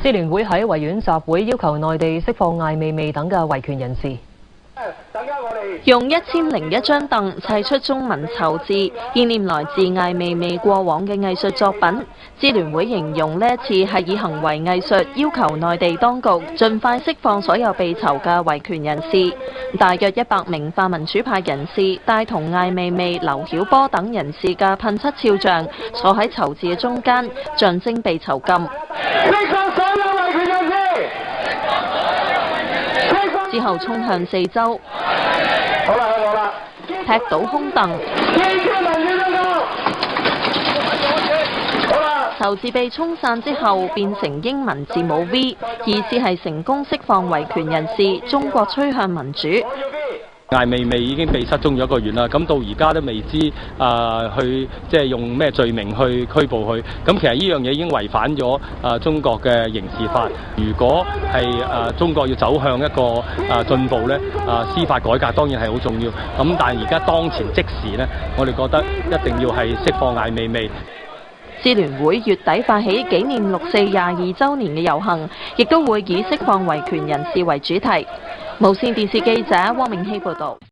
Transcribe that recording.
支聯會喺維園集會要求內地釋放艾未未等嘅維權人士。用1001張凳砌出中文籌字，紀念來自艾未未過往嘅藝術作品。支聯會形容呢一次係以行為藝術要求內地當局盡快釋放所有被囚嘅維權人士。大約100名泛民主派人士帶同艾未未、劉曉波等人士嘅噴漆肖像坐喺籌字嘅中間，象徵被囚禁。之後衝向四周，踢倒空凳，籌字被衝散之後變成英文字母 V， 意思係成功釋放維權人士，中國趨向民主。艾未未已經被失蹤咗1個月啦，咁到而家都未知去即係用咩罪名去拘捕佢。咁其實呢樣嘢已經違反咗中國嘅刑事法。如果係中國要走向一個進步咧，司法改革當然係好重要。咁但係而家當前即時咧，我哋覺得一定要係釋放艾未未。支聯會月底發起紀念6·422週年嘅遊行，亦都會以釋放維權人士為主題。無線電視記者汪明希報導。